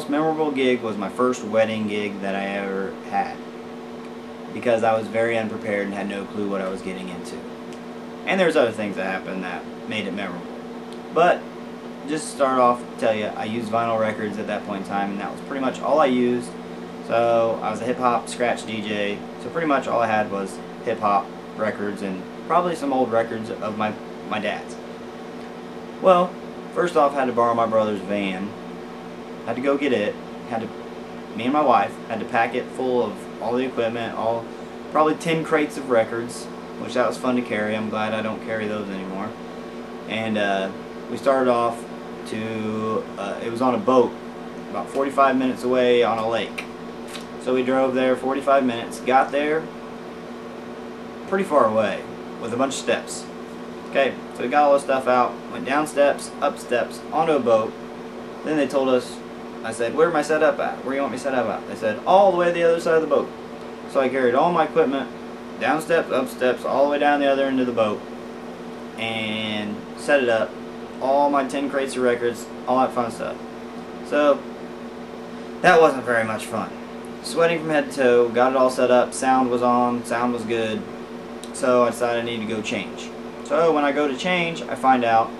most memorable gig was my first wedding gig that I ever had, because I was very unprepared and had no clue what I was getting into. And there's other things that happened that made it memorable. But just to start off, tell you, I used vinyl records at that point in time, and that was pretty much all I used. So I was a hip-hop scratch DJ, so pretty much all I had was hip-hop records and probably some old records of my dad's. Well, first off, I had to borrow my brother's van. Had to go get it. Me and my wife had to pack it full of all the equipment, probably 10 crates of records, which that was fun to carry. I'm glad I don't carry those anymore. And we started off to, it was on a boat about 45 minutes away on a lake. So we drove there 45 minutes, got there pretty far away with a bunch of steps. Okay, so we got all the stuff out, went down steps, up steps, onto a boat. Then they told us, I said, where am I set up at? Where do you want me set up at? They said, all the way to the other side of the boat. So I carried all my equipment down steps, up steps, all the way down the other end of the boat, and set it up. All my 10 crates of records, all that fun stuff. So that wasn't very much fun. Sweating from head to toe, got it all set up, sound was on, sound was good. So I decided I needed to go change. So when I go to change, I find out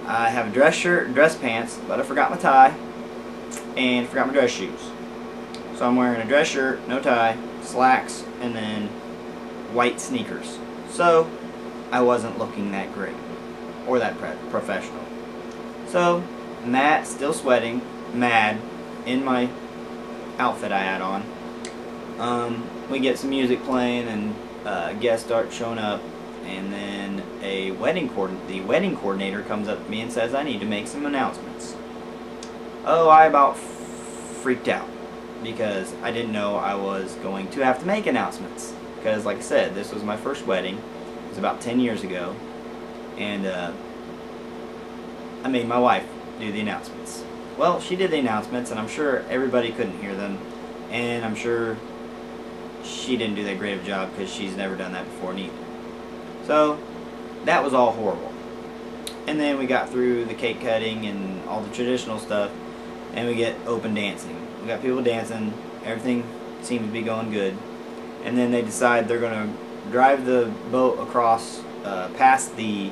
I have a dress shirt and dress pants, but I forgot my tie and forgot my dress shoes. So I'm wearing a dress shirt, no tie, slacks, and then white sneakers. So I wasn't looking that great or that professional. So Matt, still sweating, mad, in my outfit I had on. We get some music playing and guests start showing up, and then the wedding coordinator comes up to me and says I need to make some announcements. Oh, I about freaked out because I didn't know I was going to have to make announcements, because like I said, this was my first wedding. It was about 10 years ago, and I made my wife do the announcements. Well, she did the announcements, and I'm sure everybody couldn't hear them, and I'm sure she didn't do that great of a job because she's never done that before neither. So that was all horrible. And then we got through the cake cutting and all the traditional stuff, and we get open dancing. We got people dancing, everything seems to be going good, and then they decide they're going to drive the boat across past the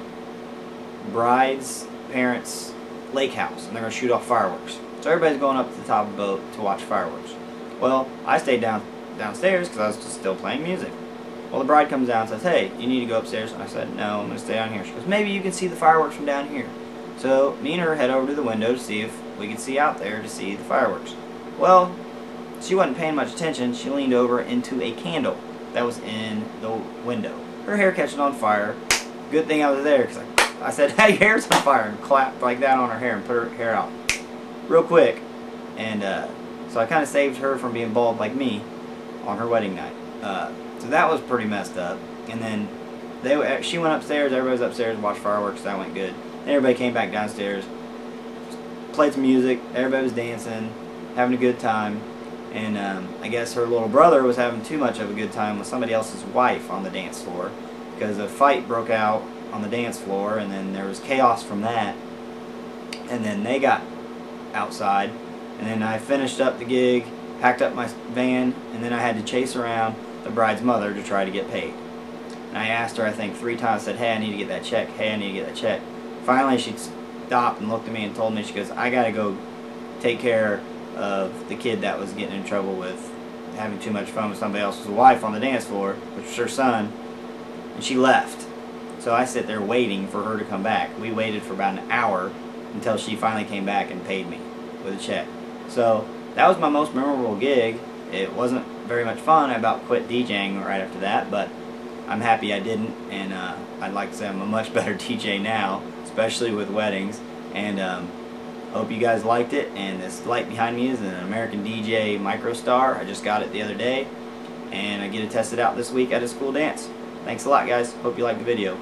bride's parents' lake house, and they're going to shoot off fireworks. So everybody's going up to the top of the boat to watch fireworks. Well, I stayed downstairs because I was just still playing music. Well, the bride comes down and says, hey, you need to go upstairs. And I said, no, I'm going to stay down here. She goes, maybe you can see the fireworks from down here. So me and her head over to the window to see if we could see out there to see the fireworks. Well, she wasn't paying much attention. She leaned over into a candle that was in the window. Her hair catching on fire. Good thing I was there, because I said, hey, your hair's on fire, and clapped like that on her hair and put her hair out real quick. And so I kind of saved her from being bald like me on her wedding night. So that was pretty messed up. And then she went upstairs, everybody was upstairs, watched fireworks, that went good. Then everybody came back downstairs, played some music, everybody was dancing, having a good time. And I guess her little brother was having too much of a good time with somebody else's wife on the dance floor, because a fight broke out on the dance floor, and then there was chaos from that. And then they got outside, and then I finished up the gig, packed up my van, and then I had to chase around the bride's mother to try to get paid. And I asked her, I think 3 times, said, hey, I need to get that check, hey, I need to get that check. Finally she stopped and looked at me and told me, she goes, I gotta go take care of the kid that was getting in trouble with having too much fun with somebody else's wife on the dance floor, which was her son, and she left. So I sit there waiting for her to come back. We waited for about an hour until she finally came back and paid me with a check. So that was my most memorable gig. It wasn't very much fun. I about quit DJing right after that, but I'm happy I didn't, and I'd like to say I'm a much better DJ now, especially with weddings. And hope you guys liked it. And this light behind me is an American DJ MicroStar. I just got it the other day, and I get to test it out this week at a school dance. Thanks a lot, guys. Hope you liked the video.